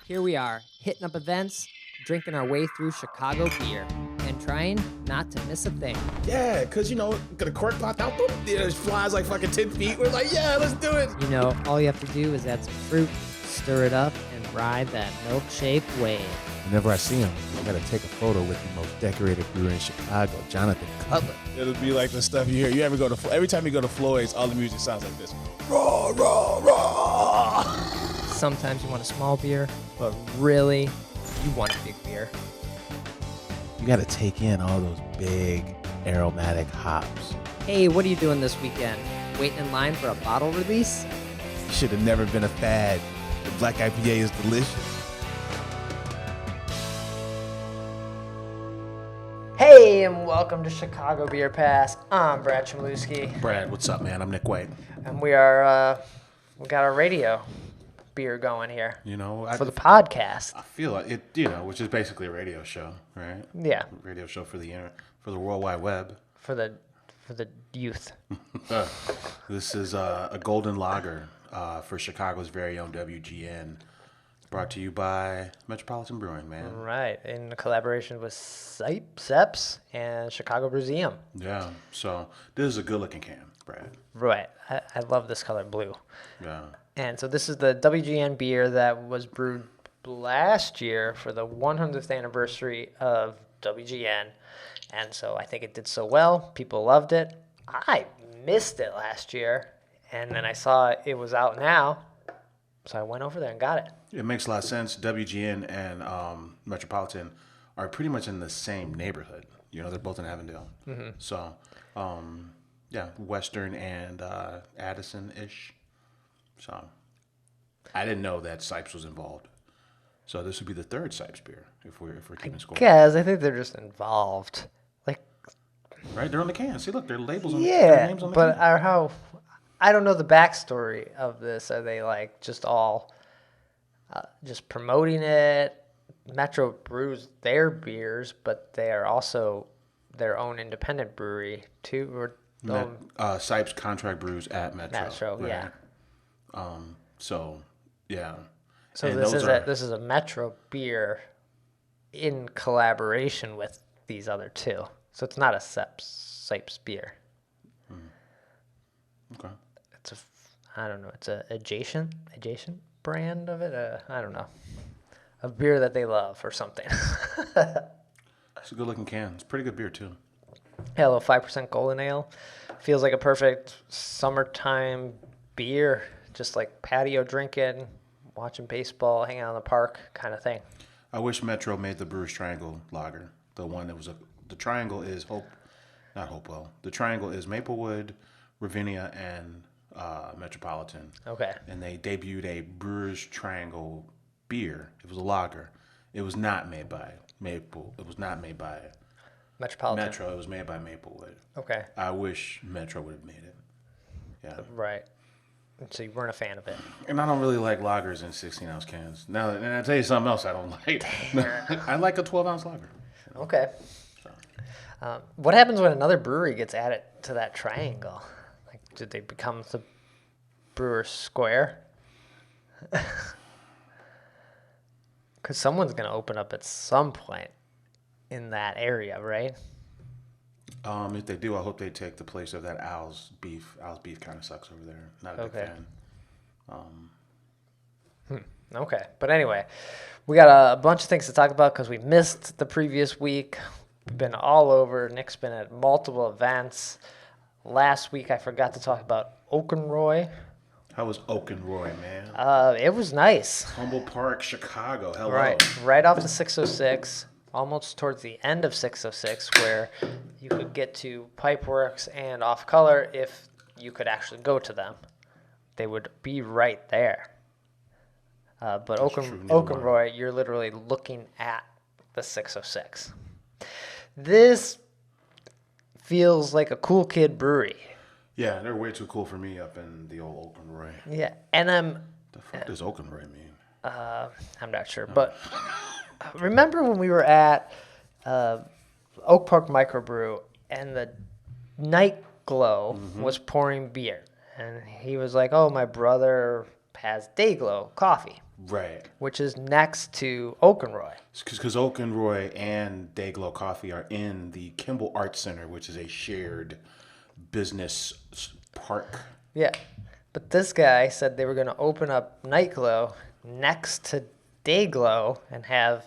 Here we are, hitting up events, drinking our way through Chicago beer, and trying not to miss a thing. Yeah, because, got a cork popped out, boom, it flies like fucking 10 feet. We're like, yeah, let's do it. All you have to do is add some fruit, stir it up, and ride that milk-shaped wave. Whenever I see him, I gotta take a photo with the most decorated brewer in Chicago, Jonathan Cutler. It'll be like the stuff you hear. You ever go to, every time you go to Floyd's, all the music sounds like this. Raw, raw, raw. Sometimes you want a small beer, but really, you want a big beer. You gotta take in all those big aromatic hops. Hey, what are you doing this weekend? Waiting in line for a bottle release? You should have never been a fad. The black IPA is delicious. Hey, and welcome to Chicago Beer Pass. I'm Brad Chmielewski, Brad, what's up, man? I'm Nik White. and we got our radio beer going here for the podcast. I feel like it, which is basically a radio show, right? Yeah, A radio show for the for the World Wide Web. for the youth. This is a golden lager for Chicago's very own WGN, brought to you by Metropolitan Brewing, man. Right, in collaboration with Seps and Chicago Museum. Yeah, so this is a good-looking can, Brad. Right, I love this color blue. Yeah. And so this is the WGN beer that was brewed last year for the 100th anniversary of WGN. And so I think it did so well. People loved it. I missed it last year. And then I saw it was out now. So I went over there and got it. It makes a lot of sense. WGN and Metropolitan are pretty much in the same neighborhood. They're both in Avondale. Mm-hmm. So, Western and Addison-ish. So, I didn't know that Sipes was involved. So this would be the third Sipes beer if we're keeping score. Guys, I think they're just involved. Right, they're on the can. See, look, their labels on Yeah, their names on the but can. I don't know the backstory of this. Are they just all just promoting it? Metro brews their beers, but they are also their own independent brewery too. Or Sipes contract brews at Metro. Metro, right? yeah. So So and this is a Metro beer in collaboration with these other two. So it's not a Sipes beer. Okay. It's a adjacent brand of it. I don't know, a beer that they love or something. It's a good looking can. It's a pretty good beer too. Yeah, a little 5% golden ale. Feels like a perfect summertime beer, just like patio drinking, watching baseball, hanging out in the park kind of thing. I wish Metro made the Brewers Triangle lager. The one that was the triangle is not Hopewell. The triangle is Maplewood, Ravinia, and Metropolitan. Okay. And they debuted a Brewers Triangle beer. It was a lager. It was not made by Maple. It was not made by Metropolitan. Metro. It was made by Maplewood. Okay. I wish Metro would have made it. Yeah. Right. So you weren't a fan of it. And I don't really like lagers in 16-ounce cans. Now, and I'll tell you something else I don't like. I like a 12-ounce lager. Okay. What happens when another brewery gets added to that triangle? Did they become the Brewer Square? Because someone's going to open up at some point in that area, right? If they do, I hope they take the place of that Al's beef. Al's beef kind of sucks over there. Not a big fan. Okay. But anyway, we got a bunch of things to talk about because we missed the previous week. We've been all over. Nick's been at multiple events. Last week, I forgot to talk about Oakenroy. How was Oakenroy, man? It was nice. Humboldt Park, Chicago. Hello. Right off the 606, almost towards the end of 606, where you could get to Pipeworks and Off Color if you could actually go to them. They would be right there. But Oakenroy, you're literally looking at the 606. This feels like a cool kid brewery. Yeah, they're way too cool for me up in the old Oakenroy. Yeah, and The fuck does Oakenroy mean? I'm not sure, but remember when we were at Oak Park Microbrew and the Night Glow was pouring beer, and he was like, "Oh, my brother has Dayglow coffee." Right. which is next to Oakenroy. Because Oakenroy and Dayglow Coffee are in the Kimball Arts Center, which is a shared business park. Yeah. But this guy said they were going to open up Nightglow next to Dayglow and have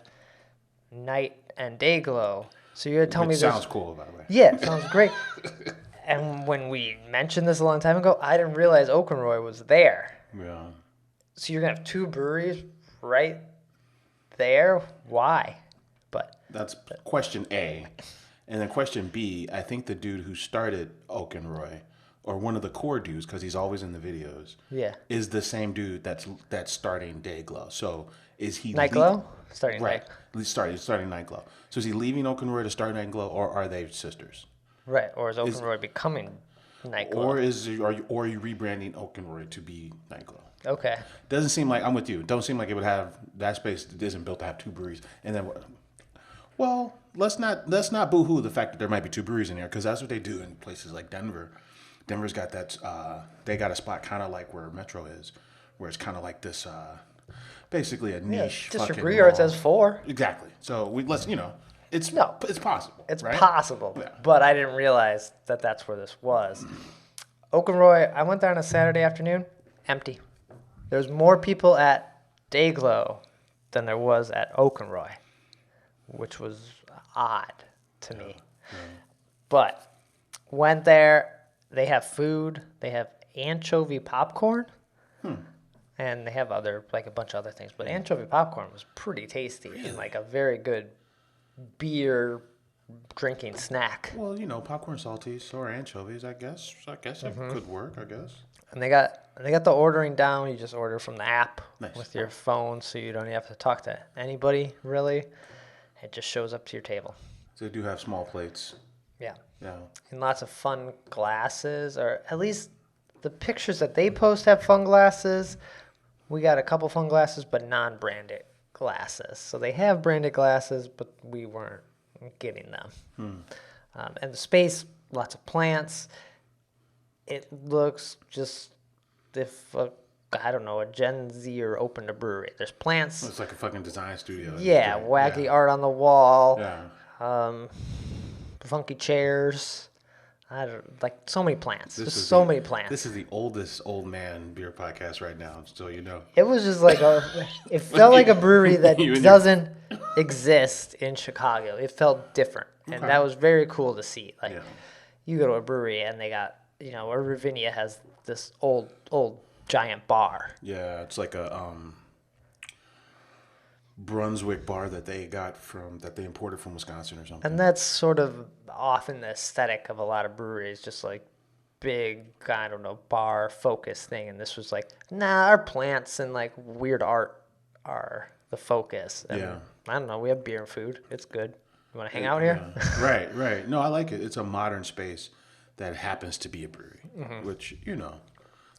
night and Dayglow. So you're going to tell me Which there's... sounds cool, by the way. Yeah, it sounds great. And when we mentioned this a long time ago, I didn't realize Oakenroy was there. Yeah. So you're going to have two breweries right there? Why? But That's question A. And then question B, I think the dude who started Oakenroy, or one of the core dudes, because he's always in the videos, yeah. is the same dude that's starting Dayglow. So is he Nightglow? Starting Right. Night. Starting Nightglow. So is he leaving Oakenroy to start Nightglow, or are they sisters? Right. Or is Oakenroy becoming Nightglow? Or are you rebranding Oakenroy to be Nightglow? Okay. Doesn't seem like, I'm with you. Don't seem like it would have, that space isn't built to have two breweries. And then, well, let's not boo-hoo the fact that there might be two breweries in there, because that's what they do in places like Denver. Denver's got that, they got a spot kind of like where Metro is, where it's kind of like this, basically a niche District fucking Brew Yard mall. says 4. Exactly. So it's possible. It's right? possible. Yeah. But I didn't realize that that's where this was. Oakenroy, I went there on a Saturday afternoon. Empty. There's more people at Dayglow than there was at Oakenroy, which was odd to me. But went there. They have food. They have anchovy popcorn. And they have a bunch of other things. But anchovy popcorn was pretty tasty and like a very good beer drinking snack. Well, popcorn salty, so are anchovies, I guess. That could work, I guess. And they got the ordering down. You just order from the app Nice. with your phone, so you don't even have to talk to anybody really. It just shows up to your table. So they do have small plates. Yeah, Yeah. and lots of fun glasses, or at least the pictures that they post have fun glasses. We got a couple fun glasses, but non-branded glasses. So they have branded glasses, but we weren't getting them. And the space, lots of plants. It looks just if a Gen Zer opened a brewery. There's plants. It's like a fucking design studio. Yeah, It's wacky great. art on the wall. Yeah. Funky chairs. So many plants. This Just is so the- many plants. This is the oldest old man beer podcast right now, so you know. It was just like it felt like a brewery that You and your- doesn't exist in Chicago. It felt different, and Okay. that was very cool to see. Like, Yeah. you go to a brewery and they got, where Ravinia has this old giant bar. Yeah, it's like a Brunswick bar that they imported from Wisconsin or something. And that's sort of often the aesthetic of a lot of breweries, just like big, bar focus thing. And this was like, nah, our plants and like weird art are the focus. And Yeah. I don't know, we have beer and food. It's good. You want to hang out here? Yeah. Right. No, I like it. It's a modern space that happens to be a brewery, Mm-hmm. which,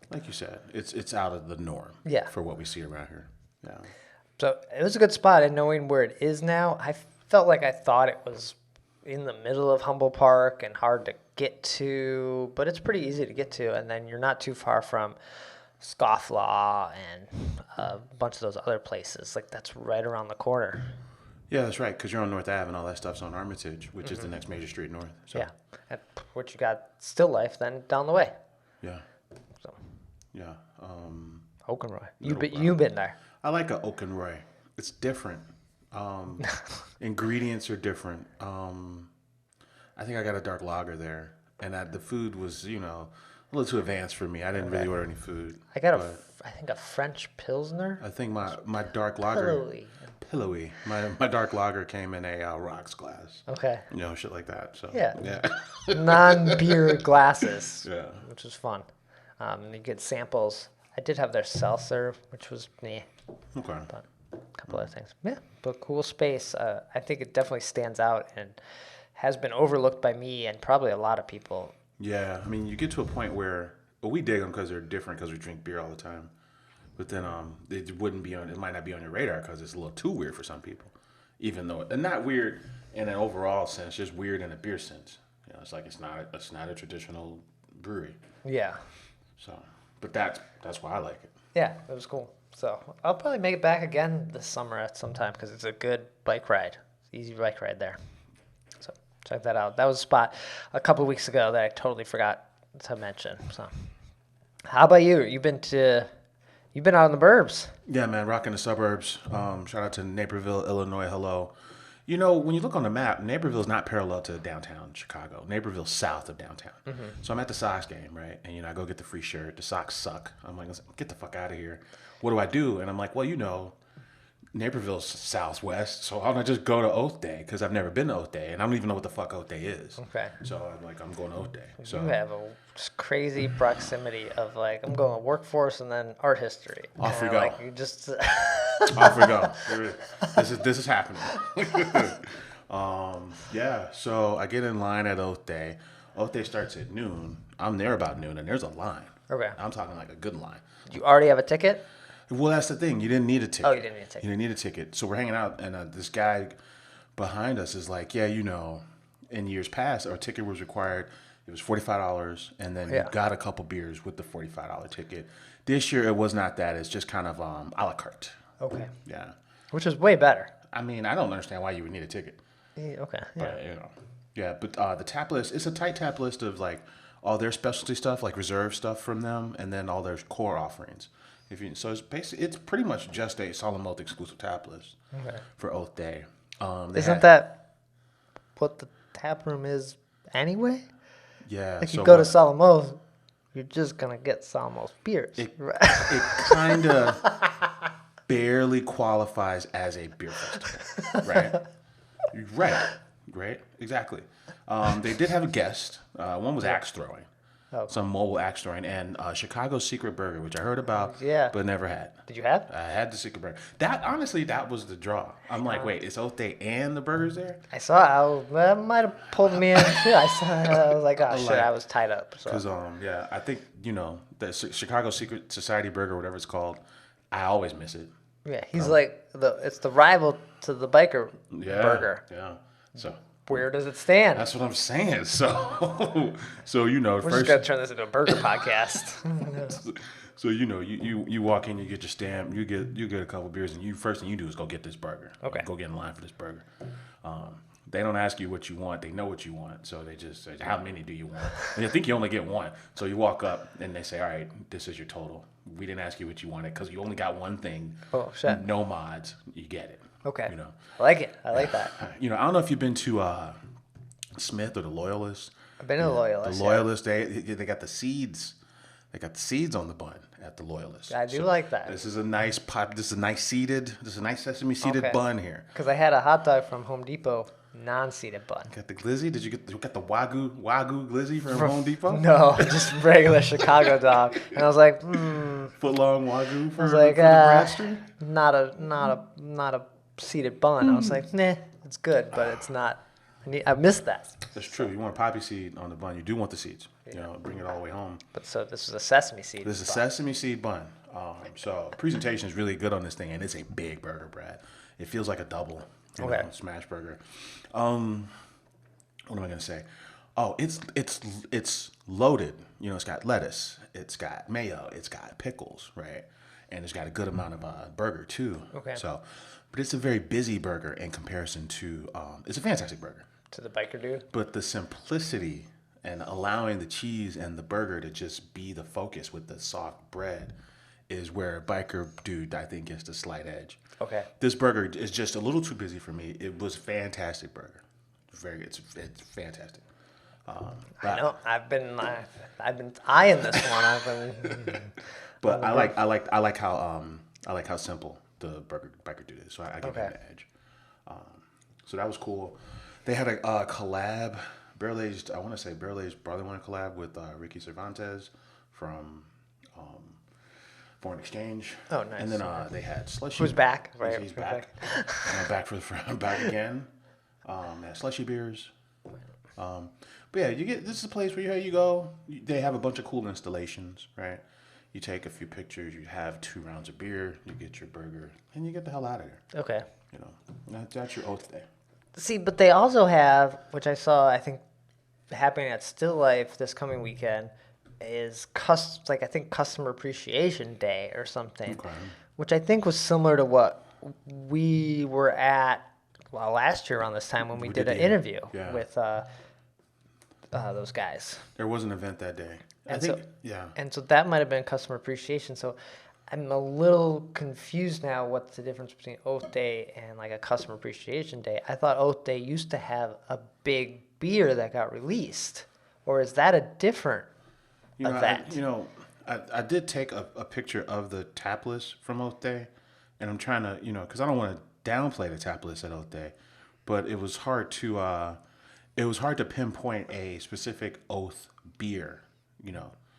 like you said, it's out of the norm Yeah. for what we see around here. Yeah. So it was a good spot, and knowing where it is now, I felt like I thought it was in the middle of Humboldt Park and hard to get to, but it's pretty easy to get to, and then you're not too far from Scofflaw and a bunch of those other places. Like, that's right around the corner. Yeah, that's right, because you're on North Ave and all that stuff's on Armitage, which is the next major street north. So, Yeah. And which you got Still Life then down the way. Yeah. So Yeah. Oakenroy. You've been there. I like a Oakenroy. It's different. Ingredients are different. I think I got a dark lager there, and the food was, a little too advanced for me. I didn't really order any food. I got but I think a French Pilsner. I think my dark lager, Pillowy. My dark lager came in a rocks glass. Okay. Shit like that. So Yeah. yeah. Non-beer glasses. Yeah. Which was fun. And you get samples. I did have their seltzer, which was Okay. but a couple other things. Yeah, but cool space. I think it definitely stands out and has been overlooked by me and probably a lot of people. Yeah, I mean, you get to a point where we dig them because they're different because we drink beer all the time. But then it might not be on your radar because it's a little too weird for some people. Even though, and not weird in an overall sense, just weird in a beer sense. It's like it's not a traditional brewery. Yeah. So, but that's why I like it. Yeah, it was cool. So I'll probably make it back again this summer at some time because it's a good bike ride. Easy bike ride there. So check that out. That was a spot a couple weeks ago that I totally forgot to mention. So how about you? You've been out in the burbs. Yeah, man, rocking the suburbs. Shout out to Naperville, Illinois. Hello. You know, when you look on the map, Naperville's not parallel to downtown Chicago. Naperville's south of downtown. So I'm at the Sox game, right? And, I go get the free shirt. The Sox suck. I'm like, get the fuck out of here. What do I do? And I'm like, well, Naperville's southwest. So why don't I just go to Oath Day? Because I've never been to Oath Day. And I don't even know what the fuck Oath Day is. Okay. So I'm like, I'm going to Oath Day. So You have a just crazy proximity of like I'm going workforce and then art history. Off we And, go. Like you just off we go. This is happening. Yeah, so I get in line at Oath Day. Oath Day starts at noon. I'm there about noon, and there's a line. Okay. I'm talking like a good line. You already have a ticket? Well, that's the thing. You didn't need a ticket. Oh, you didn't need a ticket. You didn't need a ticket. So we're hanging out, and this guy behind us is like, yeah, in years past, our ticket was required. It was $45, and then you got a couple beers with the $45 ticket. This year, it was not that. It's just kind of a la carte. Okay. Yeah. Which is way better. I mean, I don't understand why you would need a ticket. Yeah, okay. Yeah. But, but the tap list, it's a tight tap list of like all their specialty stuff, like reserve stuff from them, and then all their core offerings. So it's pretty much just a Solid Malt exclusive tap list for Oath Day. Isn't that what the tap room is anyway? Yeah. Like you go to Salamos, you're just gonna get Salamos beers. It kind of barely qualifies as a beer festival, right? Right, exactly. They did have a guest. One was axe throwing. Some mobile axe throwing, and Chicago's Secret Burger, which I heard about, but never had. Did you have? I had the Secret Burger. That was the draw. I'm like, wait, it's Oath Day and the burgers there? I saw. That might have pulled me in. Shit, I was like, oh shit, I was tied up. Because I think the Chicago Secret Society Burger, whatever it's called, I always miss it. Yeah, he's like it's the rival to the biker burger. Yeah. So where does it stand? that's what I'm saying. So We're first, just gonna turn this into a burger podcast. so you walk in, you get your stamp, you get a couple beers, and first thing you do is go get this burger. Okay. Go get in line for this burger. They don't ask you what you want. They know what you want. So they just say, how many do you want? And I think you only get one. So you walk up and they say, all right, this is your total. We didn't ask you what you wanted because you only got one thing. Oh, shit. No mods. You get it. Okay. I like it. I like that. I don't know if you've been to Smith or the Loyalist. I've been to the Loyalist. The Loyalist, they got the seeds. They got the seeds on the bun at the Loyalist. I do like that. This is a nice pop. This is a nice sesame seeded bun here. Because I had a hot dog from Home Depot, non-seeded bun. Got the glizzy? Did you get the wagyu glizzy from Home Depot? No, just regular Chicago dog. And I was like, Foot long wagyu for, like, for the Bradstreet? not a seeded bun. I was like, nah, it's good, but it's not. I missed that. That's true. You want a poppy seed on the bun. You do want the seeds. Bring it all the way home. But so this is a sesame seed. This is a sesame seed bun. So presentation is really good on this thing, and it's a big burger, Brad. It feels like a double. Smash burger. What am I gonna say? Oh, it's loaded. It's got lettuce, it's got mayo, it's got pickles, right? And it's got a good amount of burger too. Okay. So, but it's a very busy burger in comparison to. It's a fantastic burger. To the biker dude. But the simplicity and allowing the cheese and the burger to just be the focus with the soft bread is where biker dude I think gets the slight edge. Okay. This burger is just a little too busy for me. It was a fantastic burger. It's fantastic. I know. I've been eyeing this one. But I like how simple the biker dude is. So I give him the edge. So that was cool. They had a collab, barrel-aged, I want to say barrel-aged barley wine collab with Ricky Cervantes from Foreign Exchange. Oh, nice. And then they had slushy. Who's back, right? He's back. Back again. They had slushy beers. But yeah, this is a place where you go. They have a bunch of cool installations, right? You take a few pictures. You have 2 rounds of beer. You get your burger, and you get the hell out of there. Okay. That's your Oath Day. See, but they also have, which I saw, I think, happening at Still Life this coming weekend, is I think Customer Appreciation Day or something, which I think was similar to what we were at last year around this time when we did an interview with those guys. There was an event that day. And I think, so, And so that might have been customer appreciation. So I'm a little confused now what's the difference between Oath Day and like a customer appreciation day. I thought Oath Day used to have a big beer that got released. Or is that a different event? I did take a picture of the tap list from Oath Day, and I'm trying to, because I don't want to downplay the tap list at Oath Day, but it was hard to pinpoint a specific Oath beer,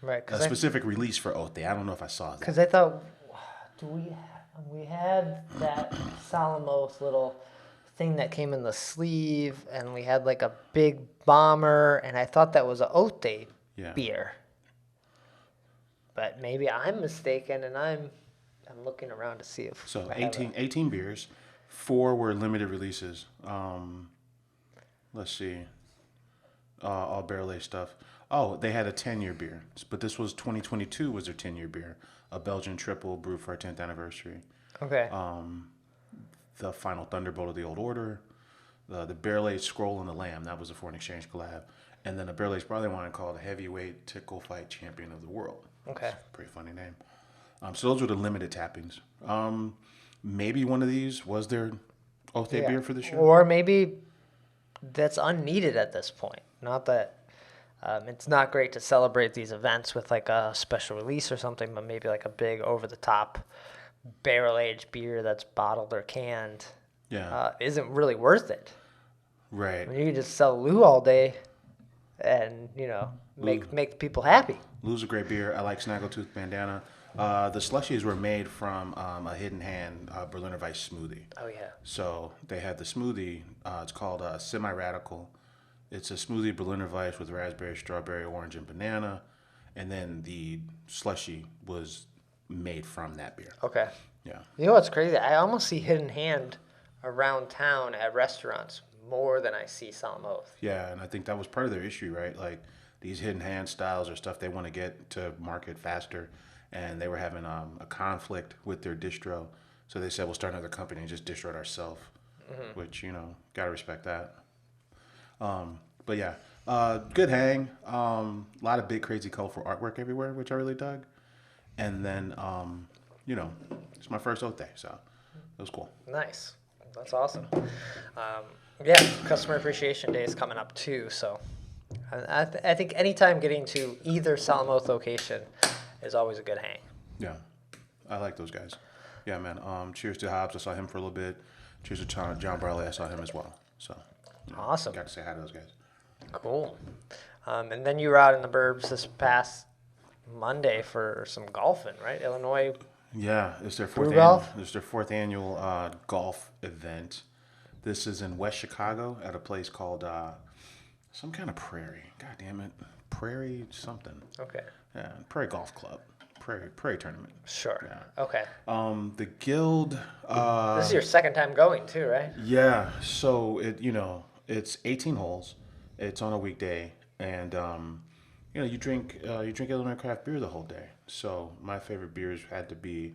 Right, a specific release for Oath Day. I don't know if I saw that. Because I thought, we had that Solemn Oath little thing that came in the sleeve, and we had like a big bomber, and I thought that was an Oath Day beer. But maybe I'm mistaken, and I'm looking around to see if so 18 beers, 4 were limited releases. Let's see, all barrel aged stuff. Oh, they had a 10-year beer, but this was 2022 was their 10-year beer, a Belgian triple brewed for our 10th anniversary. Okay. The Final Thunderbolt of the Old Order, the Barrel Aged Scroll and the Lamb, that was a foreign exchange collab, and then a barrel aged barley wine called the Heavyweight Tickle Fight Champion of the World. Okay. Pretty funny name. So those were the limited tappings. Maybe one of these was their Oath Day beer for this year. Or maybe that's unneeded at this point. Not that it's not great to celebrate these events with like a special release or something, but maybe like a big over-the-top barrel-aged beer that's bottled or canned isn't really worth it. Right. I mean, you can just sell Lou all day and, make people happy. Lou's a great beer. I like Snaggletooth Bandana. The slushies were made from a Hidden Hand Berliner Weiss smoothie. Oh, yeah. So they had the smoothie. It's called Semi-Radical. It's a smoothie Berliner Weiss with raspberry, strawberry, orange, and banana. And then the slushie was made from that beer. Okay. Yeah. You know what's crazy? I almost see Hidden Hand around town at restaurants more than I see Solemn Oath. Yeah, and I think that was part of their issue, right? Like these Hidden Hand styles are stuff they want to get to market faster, and they were having a conflict with their distro. So they said, we'll start another company and just distro it ourselves, which, got to respect that. But yeah, good hang. A lot of big, crazy, colorful artwork everywhere, which I really dug. And then, it's my first Oath Day, so it was cool. Nice. That's awesome. Customer Appreciation Day is coming up too, so I think anytime getting to either Solemn Oath location is always a good hang. Yeah, I like those guys. Yeah, man. Cheers to Hobbs. I saw him for a little bit. Cheers to John Barley. I saw him as well. So awesome. Got to say hi to those guys. Cool. And then you were out in the burbs this past Monday for some golfing, right? Illinois. Yeah, it's their fourth annual golf event. This is in West Chicago at a place called some kind of Prairie. God damn it, Prairie something. Okay. Yeah, Prairie Golf Club, Prairie Tournament. Sure. Yeah. Okay. The Guild. This is your second time going too, right? Yeah. So it's 18 holes. It's on a weekday, and you drink Illinois craft beer the whole day. So my favorite beers had to be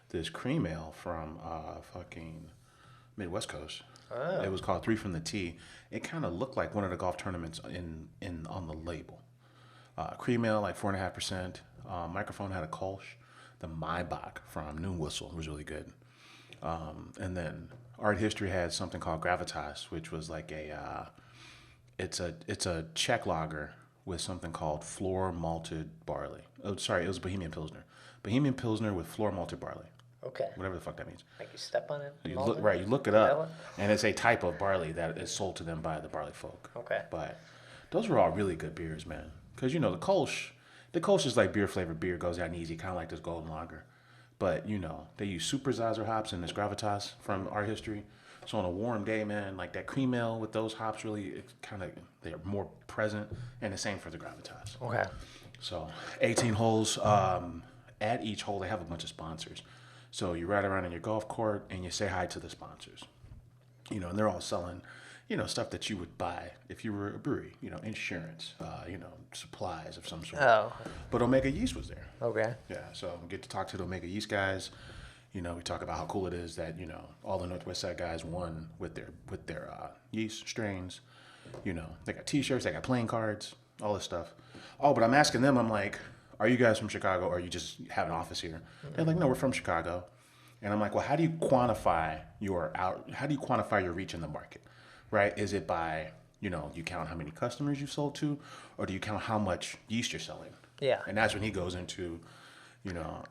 this cream ale from fucking Midwest Coast. Oh. It was called 3 from the Tee. It kind of looked like one of the golf tournaments in on the label. Cream ale, like 4.5%. Microphone had a Kolsch. The Maybach from Noon Whistle was really good. And then Art History had something called Gravitas, which was like it's a Czech lager with something called floor malted barley. Oh, sorry, it was Bohemian Pilsner. Bohemian Pilsner with floor malted barley. Okay. Whatever the fuck that means. Like you step on it? You look it up, and it's a type of barley that is sold to them by the barley folk. Okay. But those were all really good beers, man. Because, the Kolsch is like beer-flavored beer, goes down easy, kind of like this golden lager. But, they use super Zazer hops in this Gravitas from Art History. So on a warm day, man, like that cream ale with those hops really, they're more present, and the same for the Gravitas. Okay. So 18 holes. At each hole, they have a bunch of sponsors. So you ride around in your golf cart and you say hi to the sponsors. And they're all selling, stuff that you would buy if you were a brewery. Insurance, supplies of some sort. Oh. But Omega Yeast was there. Okay. Yeah, so get to talk to the Omega Yeast guys. You know, we talk about how cool it is that, you know, all the Northwest Side guys won with their yeast strains. You know, they got T-shirts, they got playing cards, all this stuff. Oh, but I'm asking them, I'm like, are you guys from Chicago or you just have an office here? They're like, no, we're from Chicago. And I'm like, well, how do you quantify your reach in the market, right? Is it by, you know, you count how many customers you've sold to, or do you count how much yeast you're selling? Yeah. And that's when he goes into, you know,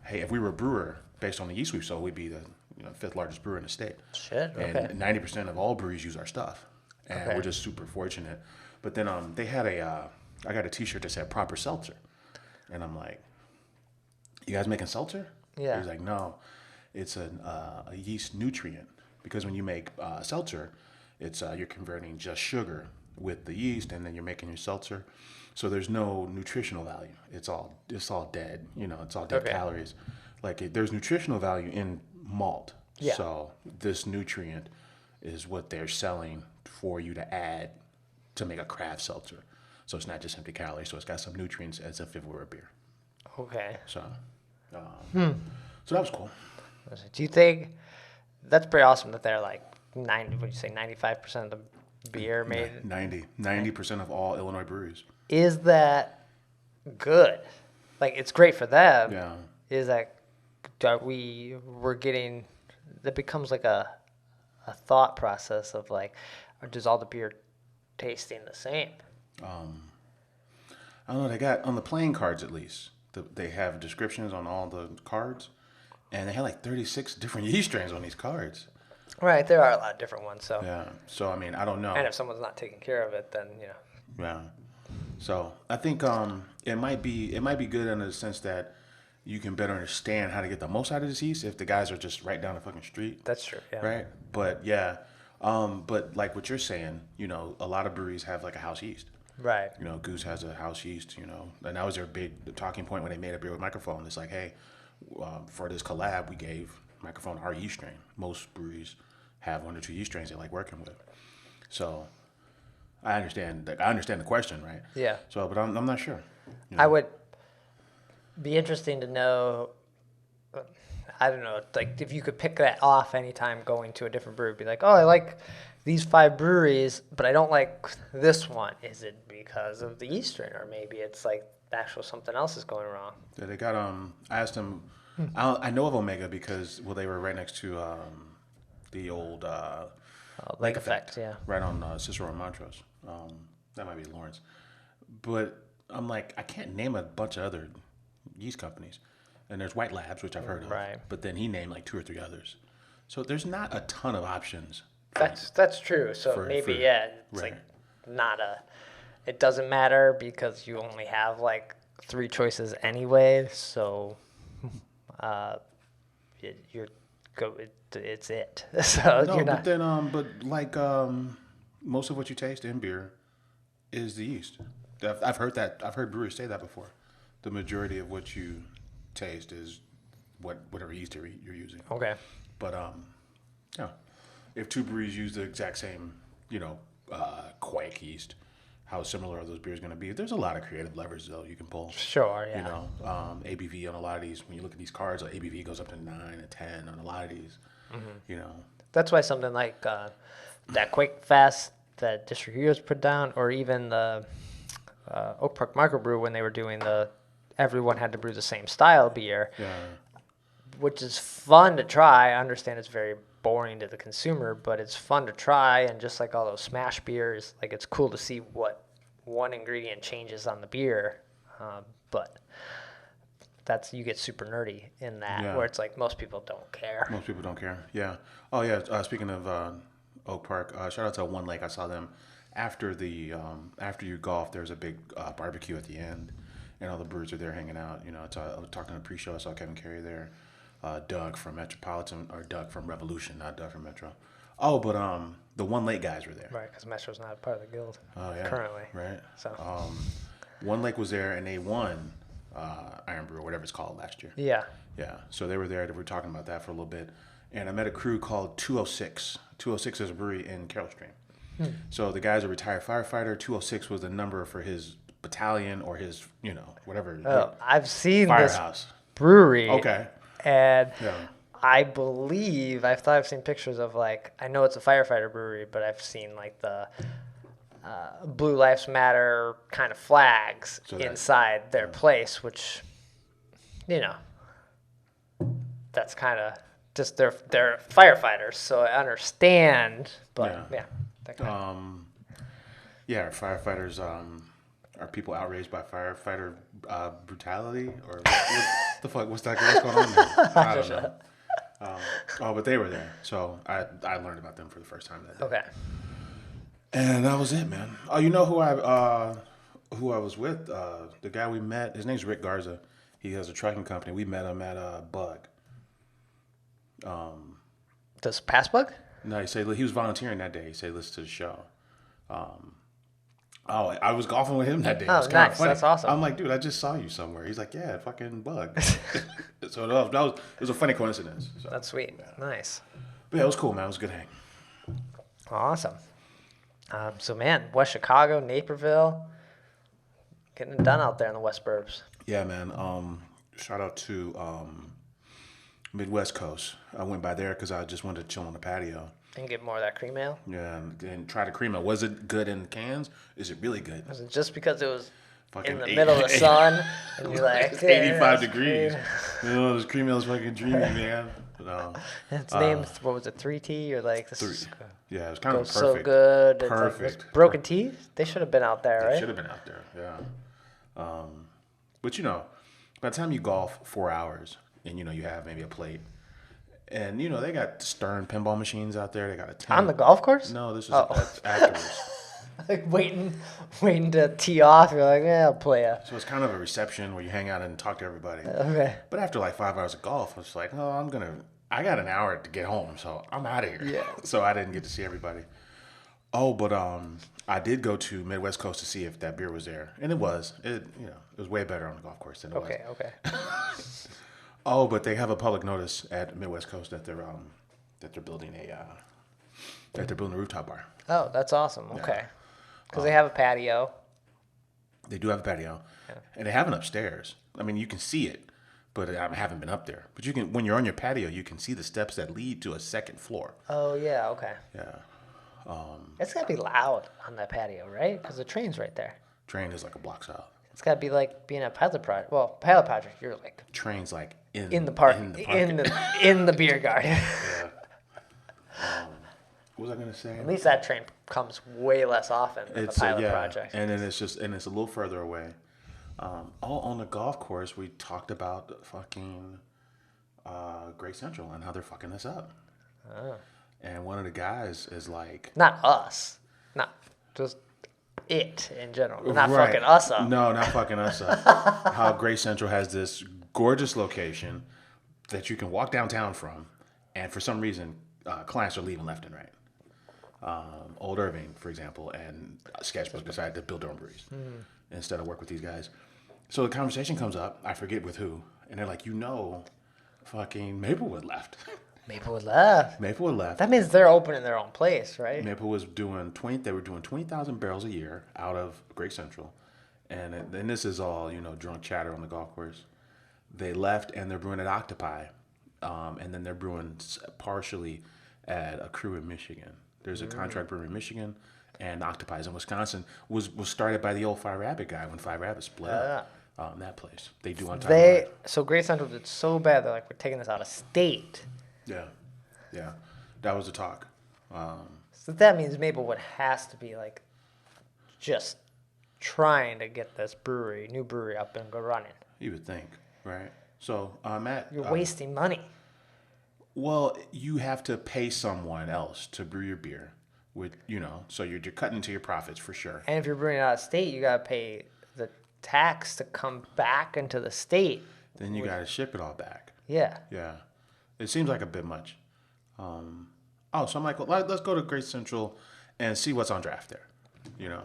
hey, if we were a brewer, based on the yeast we've sold, we'd be the fifth largest brewer in the state. Shit, okay. And 90% of all breweries use our stuff. And we're just super fortunate. But then they had I got a T-shirt that said Proper Seltzer. And I'm like, you guys making seltzer? Yeah. He's like, no, it's a yeast nutrient. Because when you make seltzer, it's you're converting just sugar with the yeast, and then you're making your seltzer. So there's no nutritional value. It's all dead. You know, it's all dead calories. Like there's nutritional value in malt. Yeah. So this nutrient is what they're selling for you to add to make a craft seltzer. So it's not just empty calories. So it's got some nutrients as if it were a beer. Okay. So, so that was cool. Do you think that's pretty awesome that they're like 95% of the beer made? 90% of all Illinois breweries. Is that good? Like, it's great for them. Yeah. Is that we're getting, that becomes like a thought process of like, does all the beer tasting the same? I don't know. They got on the playing cards at least. They have descriptions on all the cards, and they had like 36 different yeast strains on these cards. Right, there are a lot of different ones. So Yeah. So I mean, I don't know. and if someone's not taking care of it, then you know. Yeah. So I think it might be good in the sense that you can better understand how to get the most out of this yeast if the guys are just right down the fucking street. That's true. Yeah. Right. But yeah. But like what you're saying, you know, a lot of breweries have like a house yeast. Right. You know, Goose has a house yeast, you know, and that was their big talking point when they made a beer with microphone. It's like, hey, for this collab, we gave microphone our yeast strain. Most breweries have 1 or 2 yeast strains they like working with. So I understand the question, right? Yeah. So, but I'm not sure. You know? I would be interesting to know. I don't know, like if you could pick that off anytime going to a different brewery, be like, oh, I like these 5 breweries, but I don't like this one. Is it because of the yeast strain, or maybe it's like actual something else is going wrong? Yeah, they got I asked them. I know of Omega because they were right next to the old Lake Effect, yeah. right on Cicero and Montrose. That might be Lawrence, but I'm like, I can't name a bunch of other yeast companies. And there's White Labs, which I've heard of. Right. But then he named like 2 or 3 others. So there's not a ton of options. That's true. So maybe it's right. like not it doesn't matter because you only have like 3 choices anyway. So it's it. So No, you're but not. then but like most of what you taste in beer is the yeast. I've heard that. I've heard breweries say that before. The majority of what you taste is whatever yeast you're using. Okay. But yeah, if 2 breweries use the exact same, you know, Quake yeast, how similar are those beers going to be? There's a lot of creative levers though you can pull. Sure. Yeah. You know, ABV on a lot of these. When you look at these cards, like ABV goes up to 9 and 10 on a lot of these. Mm-hmm. You know, That's why something like that Quake Fest that District Heroes put down, or even the Oak Park Microbrew when they were doing everyone had to brew the same style beer, yeah. which is fun to try. I understand it's very boring to the consumer, but it's fun to try. And just like all those smash beers, like it's cool to see what one ingredient changes on the beer. But you get super nerdy in that, where it's like most people don't care. Most people don't care. Yeah. Oh yeah. Speaking of Oak Park, shout out to One Lake. I saw them after after you golf. There's a big barbecue at the end, and all the brewers are there hanging out. You know, I was talking to the pre-show. I saw Kevin Carey there, Doug from Metropolitan, or Doug from Revolution, not Doug from Metro. Oh, but the One Lake guys were there. Right, because Metro's not a part of the guild currently. Right. So One Lake was there, and they won Iron Brew, or whatever it's called, last year. yeah. Yeah, so they were there. They were talking about that for a little bit. And I met a crew called 206. 206 is a brewery in Carroll Stream. So the guy's a retired firefighter. 206 was the number for his battalion or his, you know, whatever. Oh, I've seen Firehouse. this brewery. Okay. And Yeah. I believe I've seen pictures of like, I know it's a firefighter brewery, but I've seen like the Blue Lives Matter kind of flags So that- inside their place, which, you know, that's kind of just they're firefighters, so I understand. But yeah, that kind of, Yeah, are firefighters are people outraged by firefighter brutality or what the fuck? What's going on there? I don't know. But they were there, so I learned about them for the first time that day. okay. And that was it, man. Oh, you know who I was with? The guy we met. His name's Rick Garza. He has a trucking company. We met him at Bug. Does Passbug? No, he said he was volunteering that day. He said listen to the show. I was golfing with him that day. It was kind of nice. funny. That's awesome. I'm like, dude, I just saw you somewhere. He's like, yeah, fucking Bug. So it was a funny coincidence. So. That's sweet. Nice. But yeah, it was cool, man. It was a good hang. Awesome. So, man, West Chicago, Naperville, getting it done out there in the West Burbs. Yeah, man. Shout out to Midwest Coast. I went by there because I just wanted to chill on the patio. And get more of that cream ale. Yeah, and try the cream ale. Was it good in cans? Is it really good? Was it just because it was Fucking in the middle of the sun and you're like, It's "Yeah, 85 that's degrees. great." You know, this cream ale is fucking dreamy, man. No. It's named, what was it, 3T? Or like, this is, Yeah, it was kind of goes perfect. so good. It's like, Perfect. this Broken Teeth? They should have been out there, They right? should have been out there, yeah. But you know, by the time you golf 4 hours and you know you have maybe a plate, and you know they got Stern pinball machines out there. They got a tent. On the golf course? No, this is Oh. afterwards. Like waiting to tee off. You're like, yeah, I'll play ya. So it's kind of a reception where you hang out and talk to everybody. Okay. But after like 5 hours of golf, it's like, oh, I got an hour to get home, so I'm out of here. Yeah. So I didn't get to see everybody. Oh, but I did go to Midwest Coast to see if that beer was there, and it was. It was way better on the golf course than it was. Okay. Oh, but they have a public notice at Midwest Coast that they're building a rooftop bar. Oh, that's awesome. Okay. Because they have a patio. They do have a patio, and they have an upstairs. I mean, you can see it, but I haven't been up there. But you can, when you're on your patio, you can see the steps that lead to a second floor. Oh, yeah, okay. Yeah, It's got to be loud on that patio, right? Because the train's right there. train is like a block south. It's got to be like being a pilot project. Well, pilot project, you're like Train's like in the park, in the beer garden. What was I gonna say? At least that train comes way less often than the pilot yeah, project. and then it's a little further away. On the golf course, we talked about fucking Great Central and how they're fucking this up. Oh. And one of the guys is like, Not us. Not just it in general. Not Right. fucking us up. No, not fucking us up. How Great Central has this gorgeous location that you can walk downtown from, and for some reason, clients are leaving left and right. Old Irving, for example, and Sketchbook decided to build their own breweries instead of work with these guys. So the conversation comes up, I forget with who, and they're like, fucking Maplewood left. Maplewood left. Maplewood left. That means they're opening their own place, right? Maple was doing 20,000 barrels a year out of Great Central, and this is all drunk chatter on the golf course. They left and they're brewing at Octopi, and then they're brewing partially at a crew in Michigan. There's a contract brewery in Michigan, and Octopi's in Wisconsin was started by the old Fire Rabbit guy when Fire Rabbit split up. That place they do on time. So Great Central did so bad they're like, we're taking this out of state. Yeah, that was the talk. So that means Maplewood has to be like just trying to get this new brewery up and go running. You would think, right? So, Matt, You're wasting money. well, you have to pay someone else to brew your beer, so you're cutting into your profits for sure. And if you're brewing out of state, you got to pay the tax to come back into the state. Then you got to ship it all back. Yeah. Yeah, it seems like a bit much. So I'm like, well, let's go to Great Central and see what's on draft there.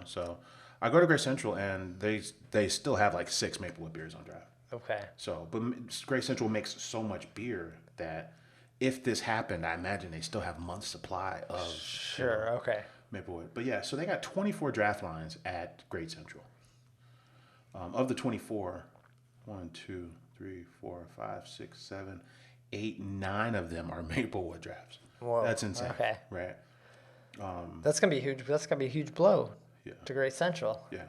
So I go to Great Central and they still have like 6 Maplewood beers on draft. Okay. So, but Great Central makes so much beer that if this happened, I imagine they still have months supply of Sure. Okay. Maplewood. But yeah, so they got 24 draft lines at Great Central. Of the 24, 1, 2, 3, 4, 5, 6, 7, 8, 9 of them are Maplewood drafts. Whoa, That's insane. okay. Right. That's gonna be huge. That's gonna be a huge blow Yeah. to Great Central. Yeah.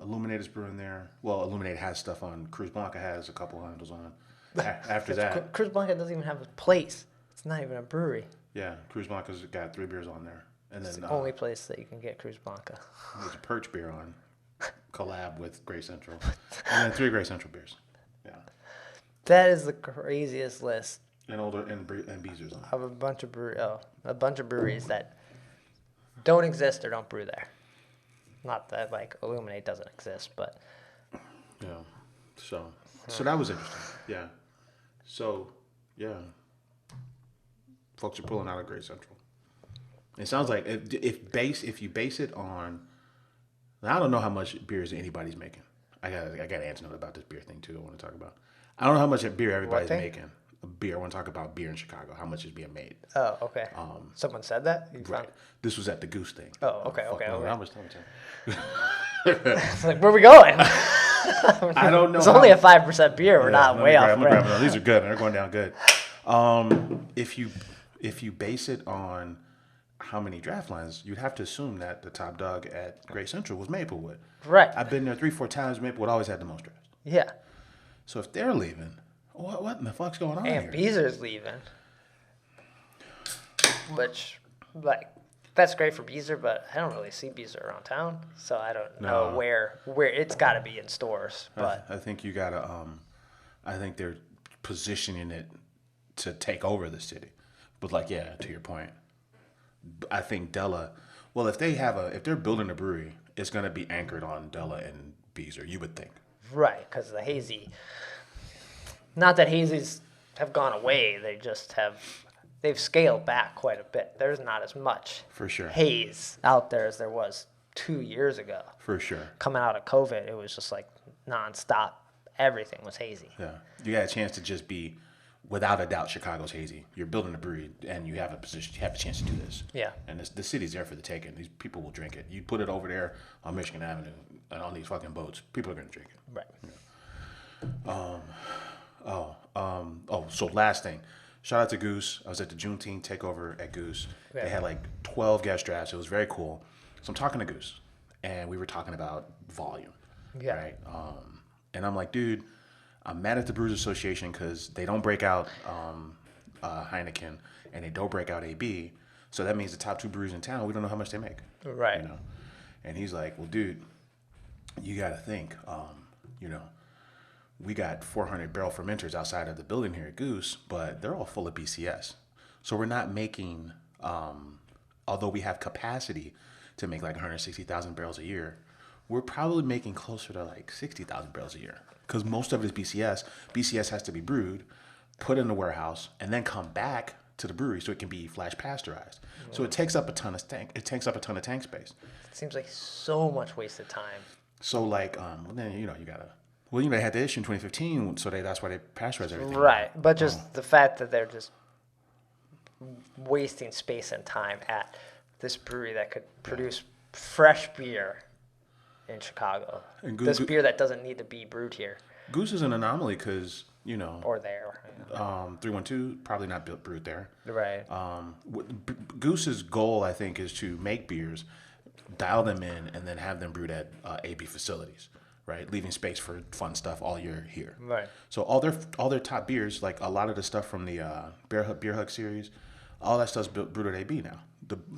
Illuminator's brewing there. Well, Illuminate has stuff on. Cruz Blanca has a couple handles on. After that, Cruz Blanca doesn't even have a place. It's not even a brewery. yeah, Cruz Blanca's got 3 beers on there. And It's then the only place that you can get Cruz Blanca. there's a Perch beer on. Collab with Great Central. And then 3 Great Central beers. Yeah. That is the craziest list And Beezer's on. of a bunch of breweries that don't exist or don't brew there. Not that like Illuminate doesn't exist, but Yeah. So that was interesting. Yeah. So, yeah. Folks are pulling out of Great Central. It sounds like if you base it on, I don't know how much beers anybody's making. I got an answer note about this beer thing too. I want to talk about. I don't know how much beer everybody's thing? making. Beer. I want to talk about beer in Chicago. How much is being made? oh, okay. Someone said that. You Right. This was at the Goose thing. Oh, okay, Fuck okay, no, okay. How much time? It's like, where are we going? I don't know. It's only a 5% beer. We're not let way me off. grab- let me brand. grab those. These are good. They're going down good. If you base it on how many draft lines, you'd have to assume that the top dog at Great Central was Maplewood. Right. I've been there 3-4 times. Maplewood always had the most drafts. Yeah. So if they're leaving, what in the fuck's going on And here? Beezer's leaving. Which, like, that's great for Beezer, but I don't really see Beezer around town, so I don't know No. where it's got to be in stores. But I think you gotta. I think they're positioning it to take over the city. But like, yeah, to your point, I think Della. Well, if they're building a brewery, it's gonna be anchored on Della and Beezer. You would think. right, because the hazy. Not that hazies have gone away; they've scaled back quite a bit. There's not as much For sure. haze out there as there was 2 years ago. For sure. Coming out of COVID, it was just like nonstop. Everything was hazy. Yeah. You got a chance to just be, without a doubt, Chicago's hazy. You're building a brewery, and you have a chance to do this. Yeah. And the city's there for the taking. These people will drink it. You put it over there on Michigan Avenue and on these fucking boats, people are gonna drink it. Right. So last thing, shout out to Goose. I was at the Juneteenth takeover at Goose. Yeah. They had like 12 guest drafts. It was very cool. So I'm talking to Goose, and we were talking about volume. Yeah. Right. And I'm like, dude, I'm mad at the Brewers Association because they don't break out Heineken and they don't break out AB. So that means the top 2 breweries in town, we don't know how much they make. Right. You know. And he's like, well, dude, you got to think, we got 400 barrel fermenters outside of the building here at Goose, but they're all full of BCS. So we're not making, although we have capacity to make like 160,000 barrels a year, we're probably making closer to like 60,000 barrels a year. Because most of it is BCS. BCS has to be brewed, put in the warehouse, and then come back to the brewery so it can be flash pasteurized. So it takes up a ton of tank space. It seems like so much wasted time. So like, then you gotta. Well, they had the issue in 2015, so that's why they pasteurized everything. Right. But just the fact that they're just wasting space and time at this brewery that could produce fresh beer in Chicago. And This beer that doesn't need to be brewed here Goose is an anomaly because or there. 312 probably not brewed there. Right. Goose's goal, I think, is to make beers, dial them in, and then have them brewed at AB facilities, right? Leaving space for fun stuff all year here. Right. So all their top beers, like a lot of the stuff from the Beer Hug series, all that stuff's brewed at AB now.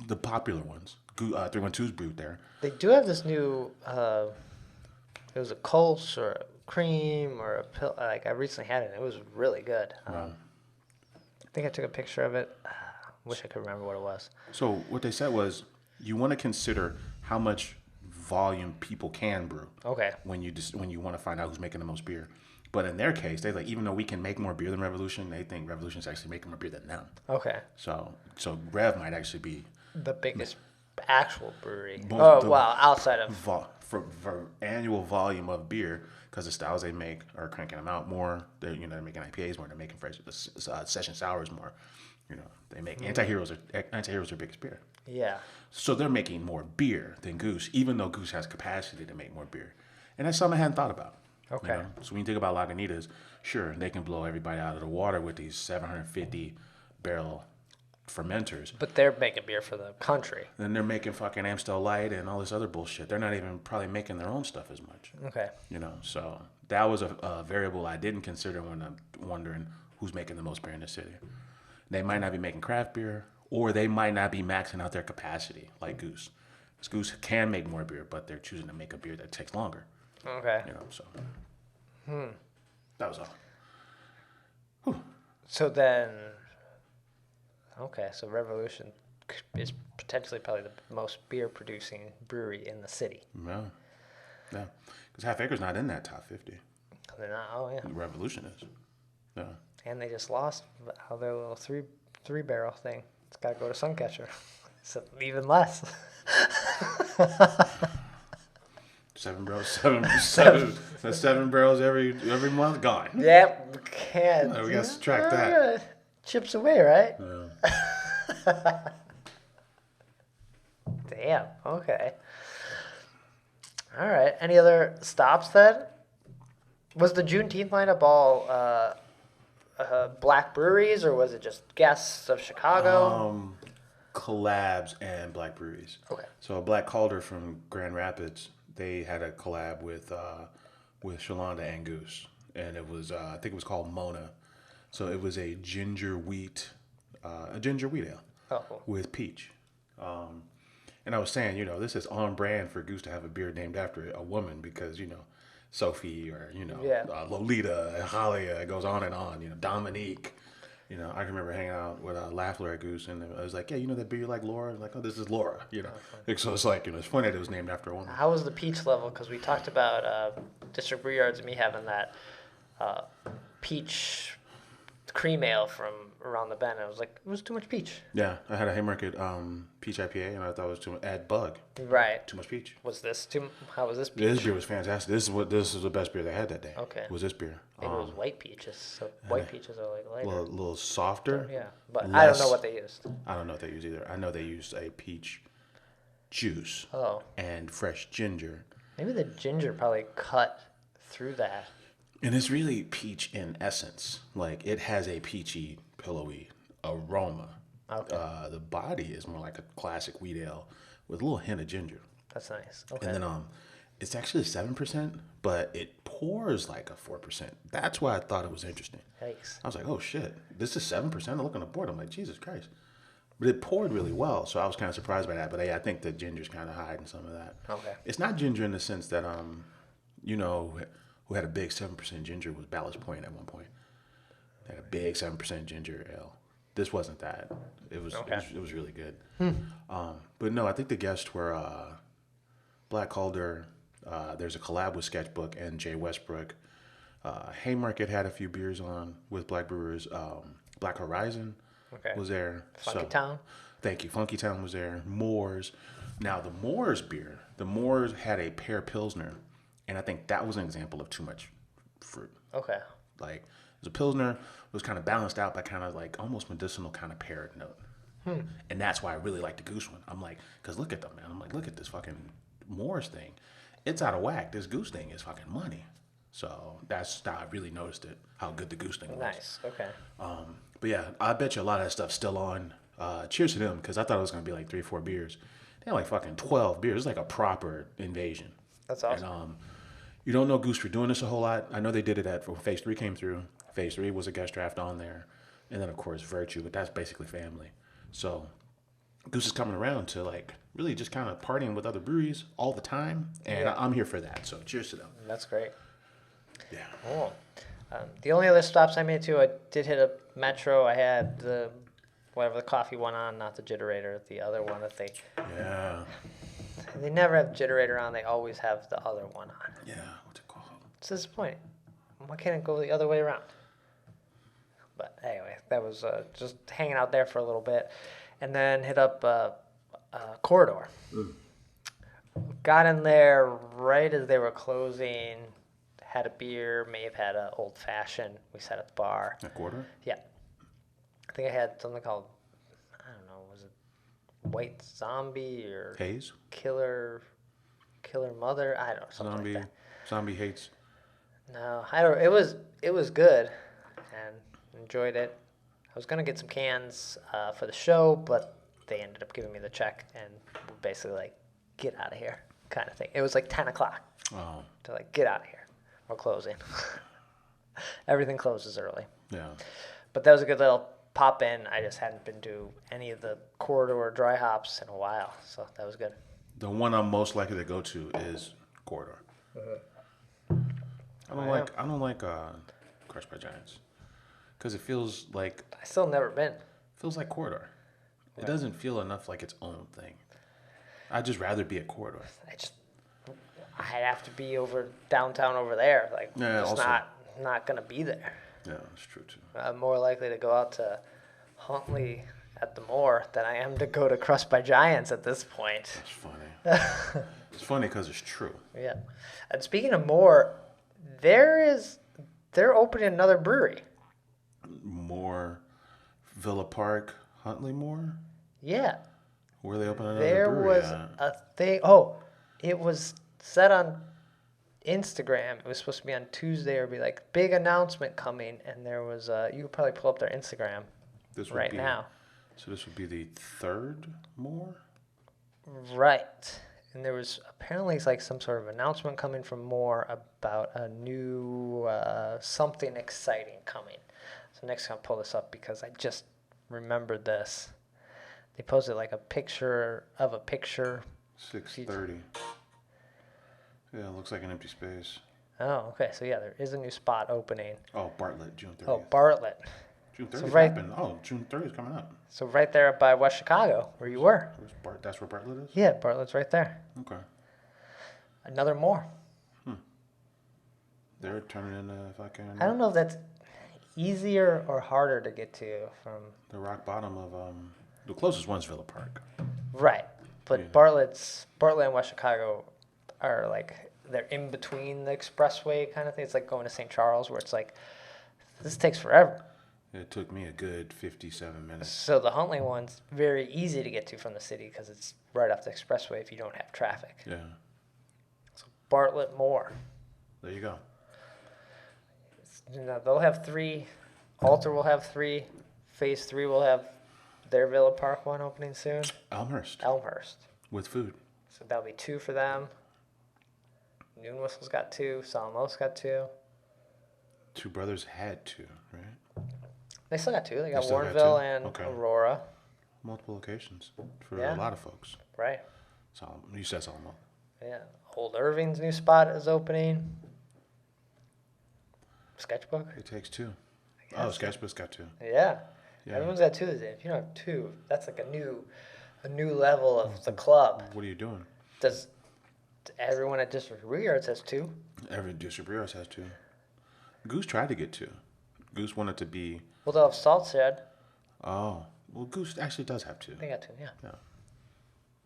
The popular ones, 312's brewed there. They do have this new, it was a Kolsch or a cream or a pill. Like I recently had it. And it was really good. I think I took a picture of it. Wish I could remember what it was. So what they said was, you want to consider how much volume people can brew. Okay. When you want to find out who's making the most beer. But in their case, they like, even though we can make more beer than Revolution, they think Revolution's actually making more beer than them. Okay. So Rev might actually be The biggest actual brewery. Most- Outside of. for annual volume of beer, because the styles they make are cranking them out more. They're making IPAs more. They're making fresh session sours more. They make Anti-Heroes are biggest beer. Yeah. So they're making more beer than Goose, even though Goose has capacity to make more beer. And that's something I hadn't thought about. Okay. You know? So when you think about Lagunitas, sure, they can blow everybody out of the water with these 750 barrel fermenters. But they're making beer for the country. Then they're making fucking Amstel Light and all this other bullshit. They're not even probably making their own stuff as much. Okay. You know, so that was a variable I didn't consider when I'm wondering who's making the most beer in the city. They might not be making craft beer, or they might not be maxing out their capacity like Goose. 'Cause Goose can make more beer, but they're choosing to make a beer that takes longer. Okay. You know, so that was all. So then, okay, so Revolution is potentially probably the most beer producing brewery in the city. Yeah, yeah. Because Half Acre's not in that top 50. They're not. Oh yeah. Revolution is. Yeah. And they just lost how their little three barrel thing. It's got to go to Suncatcher. So even less. 7 barrels, that's 7 barrels every month gone. Yep, we can't. We got to subtract that. Chips away, right? Yeah. Damn. Okay. All right. Any other stops then? Was the Juneteenth lineup all black breweries, or was it just guests of Chicago? Collabs and black breweries. Okay. So Black Calder from Grand Rapids, they had a collab with Shalonda and Goose, and it was I think it was called Mona. So it was a ginger wheat ale with peach. And I was saying, you know, this is on brand for Goose to have a beer named after a woman because, you know, Sophie or, you know, Lolita, Halia, it goes on and on, you know, Dominique. You know, I can remember hanging out with Lafleur at Goose, and I was like, yeah, you know that beer you like, Laura? Like, oh, this is Laura, you know. So it's like, you know, it's funny that it was named after a woman. How was the peach level? Because we talked about District Brew Yards and me having that peach cream ale from around the bend. I was like, it was too much peach. Yeah, I had a Haymarket peach IPA, and I thought it was too much. Add bug. Right. Too much peach. Was this too? How was this peach? This beer was fantastic. This is the best beer they had that day. Okay. Was this beer? Maybe it was white peaches. So white peaches are like A lighter. little softer. Yeah, but I don't know less- what they used. I don't know what they use either. I know they used a peach juice Oh, and fresh ginger. maybe the ginger probably cut through that. And it's really peach in essence. Like, it has a peachy, pillowy aroma. Okay. The body is more like a classic wheat ale with a little hint of ginger. That's nice. Okay. And then it's actually 7%, but it pours like a 4%. That's why I thought it was interesting. Yikes. I was like, oh shit, this is 7%? I look on the board, I'm like, Jesus Christ. But it poured really well, so I was kind of surprised by that. But I think the ginger's kind of hiding some of that. Okay. It's not ginger in the sense that, you know, who had a big 7% ginger was Ballast Point at one point. They had a big 7% ginger ale. This wasn't that. It was really good. But no, I think the guests were Black Calder. There's a collab with Sketchbook and Jay Westbrook. Haymarket had a few beers on with black brewers. Black Horizon was there. Funky Town. Thank you. Funky Town was there. Moors. Now, the Moors beer, the Moors had a pear Pilsner, and I think that was an example of too much fruit. Okay. Like, it was a Pilsner, it was kind of balanced out by kind of like almost medicinal kind of pear note. And that's why I really like the Goose one. I'm like, because look at them, man. I'm like, look at this fucking Moors thing. It's out of whack. This Goose thing is fucking money. So that's how I really noticed it, how good the Goose thing was. Nice. Okay. But yeah, I bet you a lot of that stuff's still on. Cheers to them, because I thought it was going to be like 3 or 4 beers. They had like fucking 12 beers. It's like a proper invasion. That's awesome. And you don't know Goose for doing this a whole lot. I know they did it when Phase 3 came through. Phase 3 was a guest draft on there. And then, of course, Virtue, but that's basically family. So Goose is coming around to like really just kind of partying with other breweries all the time. And I'm here for that. So cheers to them. That's great. Yeah. Cool. The only other stops I made too, I did hit a Metro. I had the whatever the coffee one on, not the jitterator, the other one that Yeah. they never have jitterator on. They always have the other one on. Yeah. What's it called? It's disappointing. Why can't it go the other way around? But anyway, that was just hanging out there for a little bit, and then hit up Corridor. Got in there right as they were closing. Had a beer, may have had an old fashioned. We sat at the bar. A quarter? Yeah. I think I had something called, I don't know, was it White Zombie or Haze? Killer Mother? I don't know, something like that. Zombie hates. No, I don't. It was good, and enjoyed it. I was gonna get some cans for the show, but they ended up giving me the check and were basically like, get out of here, kind of thing. It was like 10 o'clock. Oh, They're like, get out of here. We're closing. Everything closes early. yeah. But that was a good little pop in. I just hadn't been to any of the corridor dry hops in a while, so that was good. The one I'm most likely to go to is Corridor. I don't like Crushed by Giants because it feels like I still never been. Corridor. It doesn't feel enough like its own thing. I'd just rather be at Corridor. I'd have to be over downtown over there. Like, Yeah, just also. not gonna be there. Yeah, that's true too. I'm more likely to go out to Huntley at the Moor than I am to go to Crust by Giants at this point. It's funny. It's funny because it's true. Yeah. And speaking of Moor, they're opening another brewery. More Villa Park, Huntley Moor. Yeah. Where they open another There brewery was at? a thing. Oh, it was said on Instagram. It was supposed to be on Tuesday or be like big announcement coming, and there was you could probably pull up their Instagram This would right be, now. So this would be the third Moor. Right. And there was apparently like some sort of announcement coming from Moore about a new something exciting coming. So next I'll pull this up because I just remembered this. They posted like a picture of a picture. 6:30. Yeah, it looks like an empty space. Oh, okay. So yeah, there is a new spot opening. Oh, Bartlett, June 30th. Oh, Bartlett. June 30th so right- happened. Oh, June 30th is coming up. So right there by West Chicago, where you were. That's where Bartlett is? Yeah, Bartlett's right there. Okay. Another Moore. They're turning into fucking I don't know if that's easier or harder to get to from. the rock bottom of the closest one's Villa Park. Right. But Yeah. Bartlett and West Chicago are like, they're in between the expressway kind of thing. It's like going to St. Charles where it's like, this takes forever. It took me a good 57 minutes. So the Huntley one's very easy to get to from the city because it's right off the expressway if you don't have traffic. Yeah. So Bartlett Moore. There you go. You know, they'll have 3. Alter will have 3. Phase 3 will have their Villa Park one opening soon. Elmhurst. With food. So that'll be 2 for them. Noon Whistle's got 2. Solemn got 2. Two Brothers had two, right? They still got 2. They got still got Warrenville 2? and Okay. Aurora. Multiple locations for Yeah. a lot of folks. Right. You said Solomon. Yeah. Old Irving's new spot is opening. Sketchbook. It takes 2. Oh, Sketchbook's got 2. Yeah. Yeah. Everyone's got 2 these days. If you don't have 2, that's like a new level of the club. What are you doing? Does everyone at District Regards has 2? Every District Bureau has 2. Goose tried to get 2. Goose wanted to be. Well, they'll have Salt Shed. Oh, well, Goose actually does have 2. They got 2, yeah. Yeah.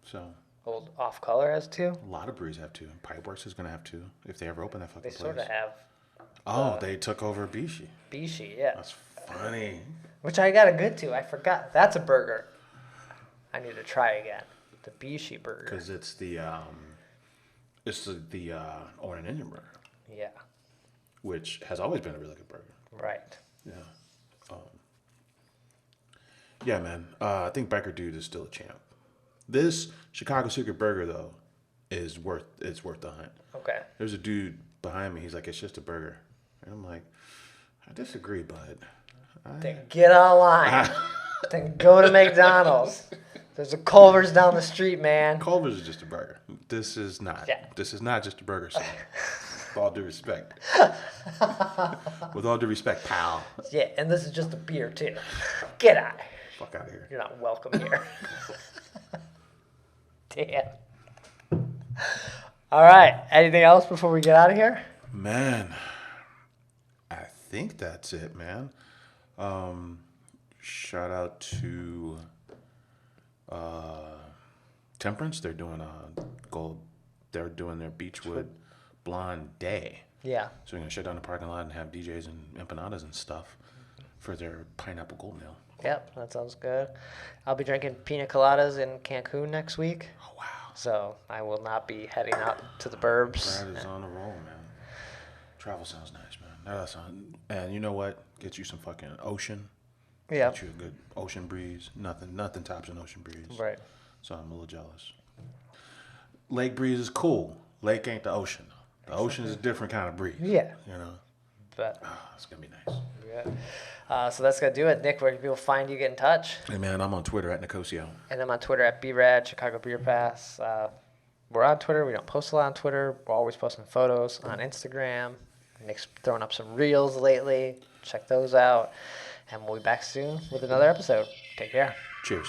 So Old Off Color has 2. a lot of breweries have 2. Pipeworks is gonna have 2 if they ever open that fucking They place. sort of have Oh, they took over Bishi. Bishi, yeah. That's funny. Which I got a good to. I forgot. That's a burger. I need to try again. The Bishi burger. Because it's the Orange and Indian burger, Yeah. which has always been a really good burger. Right. Yeah. Yeah, man. I think Biker Dude is still a champ. This Chicago Secret Burger though is worth the hunt. Okay. There's a dude behind me. He's like, it's just a burger, and I'm like, I disagree, bud. Then get online. Then go to McDonald's. There's a Culver's down the street, man. Culver's is just a burger. This is not. Yeah. This is not just a burger, son. With all due respect. With all due respect, pal. Yeah, and this is just a beer too. Get out. Fuck out of here. You're not welcome here. Damn. All right. Anything else before we get out of here? Man, I think that's it, man. Shout out to Temperance. They're doing They're doing their Beechwood Blonde Day. Yeah. So we're gonna shut down the parking lot and have DJs and empanadas and stuff for their pineapple gold meal. Yep, that sounds good. I'll be drinking pina coladas in Cancun next week. Oh wow. So I will not be heading out to the burbs. Brad is on a roll, man. Travel sounds nice, man. That sounds, and you know what? Get you some fucking ocean. Yeah. Get you a good ocean breeze. Nothing tops an ocean breeze. Right. So I'm a little jealous. Lake breeze is cool. Lake ain't the ocean though. The ocean is a different kind of breeze. Yeah. You know. But It's gonna be nice. yeah. So that's gonna do it. Nick, where can people find you? Get in touch. Hey man, I'm on Twitter at Nicosio. And I'm on Twitter at BRAD, Chicago Beer Pass. We're on Twitter. We don't post a lot on Twitter. We're always posting photos on Instagram. Nick's throwing up some reels lately. Check those out. And we'll be back soon with another episode. Take care. Cheers.